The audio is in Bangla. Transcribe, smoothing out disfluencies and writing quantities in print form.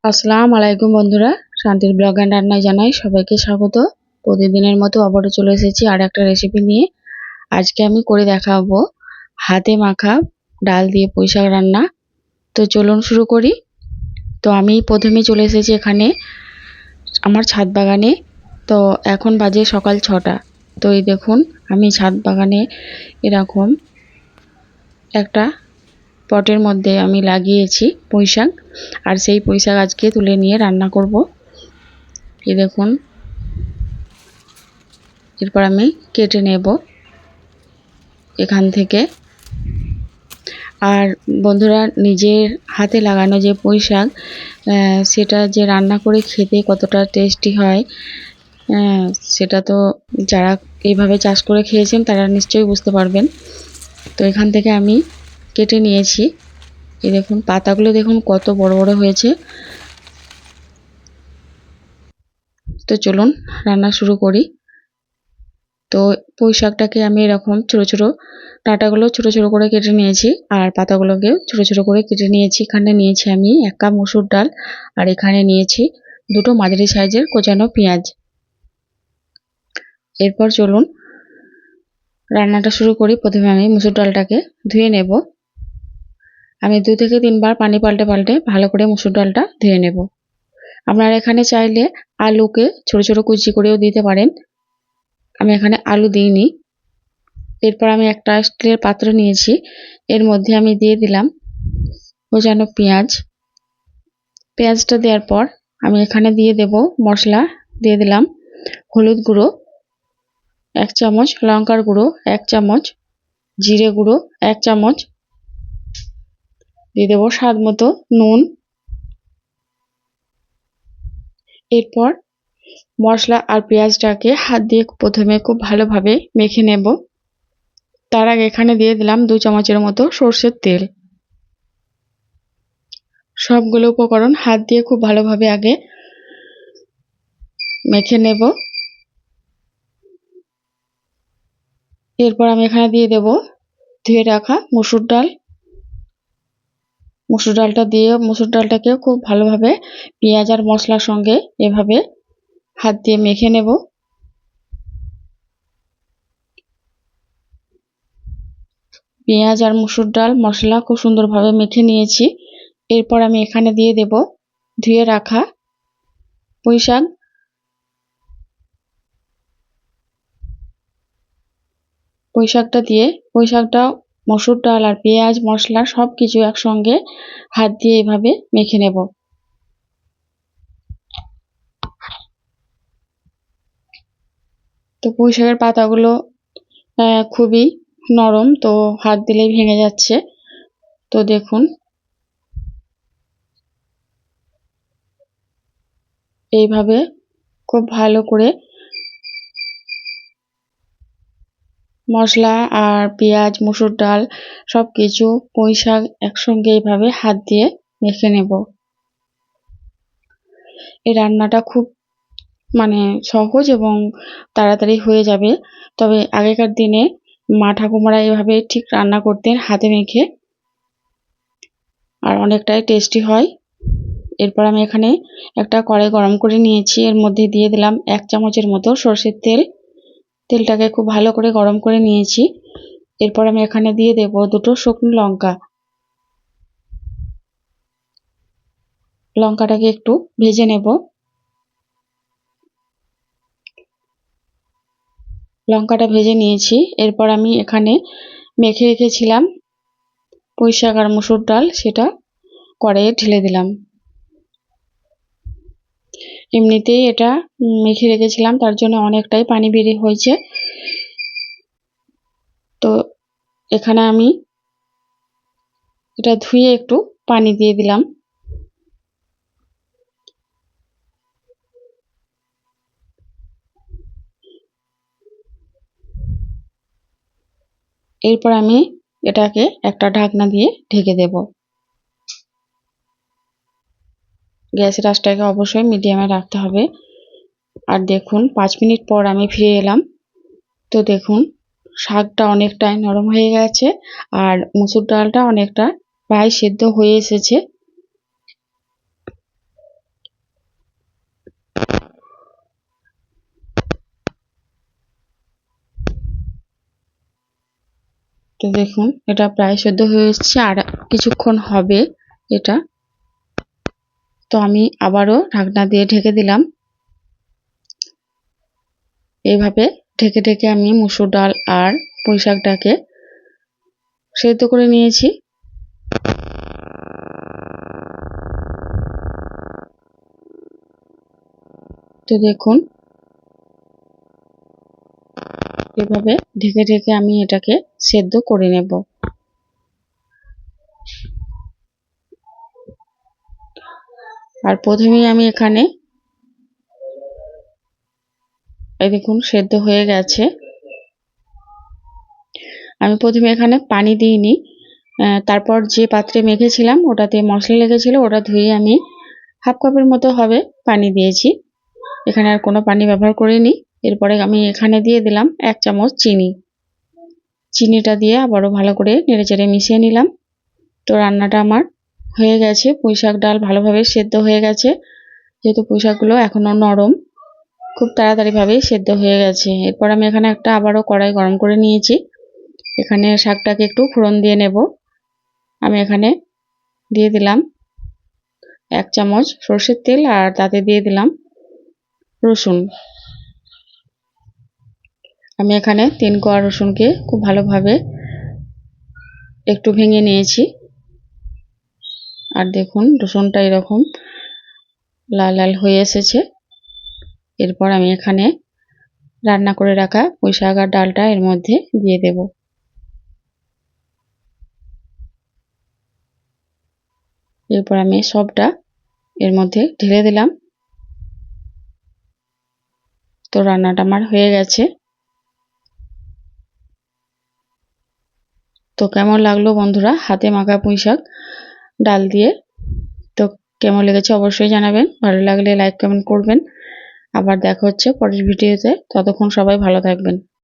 আসসালামু আলাইকুম বন্ধুরা, শান্তির ব্লগ অ্যান্ড রান্নায় জানাই সবাইকে স্বাগত। প্রতিদিনের মতো আবারও চলে এসেছি আর একটা রেসিপি নিয়ে। আজকে আমি করে দেখাবো হাতে মাখা ডাল দিয়ে পুঁইশাক রান্না। তো চলুন শুরু করি। তো আমি প্রথমে চলে এসেছি এখানে আমার ছাদ বাগানে। তো এখন বাজে সকাল 6টা। তো এই দেখুন, আমি ছাদ বাগানে এরকম একটা পটের মধ্যে আমি লাগিয়েছি পুঁইশাক, আর সেই পুঁইশাক আজকে তুলে নিয়ে রান্না করব। এই দেখুন, এরপর আমি কেটে নেব এখান থেকে। আর বন্ধুরা, নিজের হাতে লাগানো যে পুঁইশাক, সেটা যে রান্না করে খেতে কতটা টেস্টি হয়, সেটা তো যারা এইভাবে চাষ করে খেয়েছেন তারা নিশ্চয়ই বুঝতে পারবেন। তো এখান থেকে আমি কেটে নিয়েছি। এই দেখুন, পাতাগুলো দেখুন কত বড় বড় হয়েছে। তো চলুন রান্না শুরু করি। তো পুঁই শাকটাকে আমি এরকম ছোট ছোট ডাঁটাগুলো ছোট ছোট করে কেটে নিয়েছি, আর পাতাগুলোকেও ছোট ছোট করে কেটে নিয়েছি। এখানে নিয়েছি আমি 1 কাপ মসুর ডাল, আর এখানে নিয়েছি 2টো মাঝারি সাইজের কোচানো পেঁয়াজ। এরপর চলুন রান্নাটা শুরু করি। প্রথমে আমি মসুর ডালটাকে ধুয়ে নেব। আমি 2 থেকে 3 বার পানি পাল্টে পাল্টে ভালো করে মসুর ডালটা ধুয়ে নেব। আপনারা এখানে চাইলে আলুকে ছোট ছোট কুচি করেও দিতে পারেন, আমি এখানে আলু দিইনি। এরপর আমি একটা স্টিলের পাত্র নিয়েছি, এর মধ্যে আমি দিয়ে দিলাম কোচানো পেঁয়াজ। পেঁয়াজটা দেওয়ার পর আমি এখানে দিয়ে দেব মশলা। দিয়ে দিলাম হলুদ গুঁড়ো 1 চামচ, লঙ্কার গুঁড়ো 1 চামচ, জিরে গুঁড়ো 1 চামচ, দিয়ে দেবো স্বাদ মতো নুন। এরপর মশলা আর পেঁয়াজটাকে হাত দিয়ে প্রথমে খুব ভালোভাবে মেখে নেব। তার আগে এখানে দিয়ে দিলাম 2 চামচের মতো সরষের তেল। সবগুলো উপকরণ হাত দিয়ে খুব ভালোভাবে আগে মেখে নেব। এরপর আমি এখানে দিয়ে দেব ধুয়ে রাখা মসুর ডাল। মসুর ডালটা দিয়ে মসুর ডালটাকে খুব ভালোভাবে পেঁয়াজ আর মশলার সঙ্গে এভাবে হাত দিয়ে মেখে নেব। পেঁয়াজ আর মসুর ডাল মশলা খুব সুন্দরভাবে মেখে নিয়েছি। এরপর আমি এখানে দিয়ে দেব ধুয়ে রাখা পুঁইশাক। পুঁইশাকটা দিয়ে পুঁইশাকটা মসুর ডাল আর পেঁয়াজ মশলা সব কিছু একসঙ্গে হাত দিয়ে এভাবে মেখে নেব। তো পুঁইশাকের পাতাগুলো খুবই নরম, তো হাত দিলেই ভেঙে যাচ্ছে। তো দেখুন, এইভাবে খুব ভালো করে মশলা আর পেঁয়াজ মসুর ডাল সবকিছু পুঁইশাক একসঙ্গে এইভাবে হাত দিয়ে মেখে নেব। এই রান্নাটা খুব সহজ এবং তাড়াতাড়ি হয়ে যাবে। তবে আগেকার দিনে মা ঠাকুমারা এভাবে ঠিক রান্না করতেন হাতে মেখে, আর অনেকটাই টেস্টি হয়। এরপর আমি এখানে একটা কড়াই গরম করে নিয়েছি, এর মধ্যে দিয়ে দিলাম 1 চামচের মতো সরষের তেল। তেলটাকে খুব ভালো করে গরম করে নিয়েছি। এরপর আমি এখানে দিয়ে দেব 2টো শুকনো লঙ্কা। লঙ্কাটাকে একটু ভেজে নেব। লঙ্কাটা ভেজে নিয়েছি। এরপর আমি এখানে মেখে রেখেছিলাম পুঁইশাক আর মসুর ডাল, সেটা কড়াইয়ে ঢেলে দিলাম। এমনিতেই এটা মেখে রেখেছিলাম, তার জন্য অনেকটাই পানি বেরিয়ে হয়েছে। তো এখানে আমি এটা ধুয়ে একটু পানি দিয়ে দিলাম। এরপর আমি এটাকে একটা ঢাকনা দিয়ে ঢেকে দেব। গ্যাসের আঁচটাকে অবশ্যই মিডিয়ামে রাখতে হবে। আর দেখুন 5 মিনিট পর আমি ফিরে এলাম। তো দেখুন, শাকটা অনেকটাই নরম হয়ে গেছে, আর মসুর ডালটা অনেকটা প্রায় সেদ্ধ হয়ে এসেছে। তো দেখুন এটা প্রায় সেদ্ধ হয়ে এসেছে, আর কিছুক্ষণ হবে এটা। তো আমি আবারও ঢাকনা দিয়ে ঢেকে দিলাম। এইভাবে ঢেকে ঢেকে আমি মসুর ডাল আর পুঁই শাকটাকে সেদ্ধ করে নিয়েছি। তো দেখুন এভাবে ঢেকে ঢেকে আমি এটাকে সেদ্ধ করে নেব। আর প্রথমেই আমি এখানে এই দেখুন সেদ্ধ হয়ে গেছে। আমি প্রথমে এখানে পানি দিইনি, তারপর যে পাত্রে মেখেছিলাম ওটাতে মশলা লেগেছিল, ওটা ধুয়ে আমি হাফ কাপের মতো হবে পানি দিয়েছি। এখানে আর কোনো পানি ব্যবহার করিনি। এরপরে আমি এখানে দিয়ে দিলাম 1 চামচ চিনি। চিনিটা দিয়ে আবারও ভালো করে নেড়েচেড়ে মিশিয়ে নিলাম। তো রান্নাটা আমার হয়ে গেছে। পুঁই শাক ডাল ভালোভাবে সেদ্ধ হয়ে গেছে, যেহেতু পুঁই শাকগুলো এখনো নরম, খুব তাড়াতাড়িভাবেই সেদ্ধ হয়ে গেছে। এরপর আমি এখানে একটা আবারও কড়াই গরম করে নিয়েছি। এখানে শাকটাকে একটু ফোড়ন দিয়ে নেব। আমি এখানে দিয়ে দিলাম 1 চামচ সরষের তেল, আর তাতে দিয়ে দিলাম রসুন। আমি এখানে 3 কোয়া রসুনকে খুব ভালোভাবে একটু ভেঙে নিয়েছি। আর দেখুন রসুনটা এরকম লাল লাল হয়ে এসেছে। এরপর আমি এখানে রান্না করে রাখা পুঁই শাক আর ডালটা এর মধ্যে দিয়ে দেব। এরপর আমি সবটা এর মধ্যে ঢেলে দিলাম। তো রান্নাটা আমার হয়ে গেছে। তো কেমন লাগলো বন্ধুরা হাতে মাখা পুঁই শাক ডাল দিয়ে? তো কেমন লেগেছে অবশ্যই জানাবেন। ভালো লাগলে লাইক কমেন্ট করবেন। আবার দেখা হচ্ছে পরের ভিডিওতে। ততক্ষণ সবাই ভালো থাকবেন।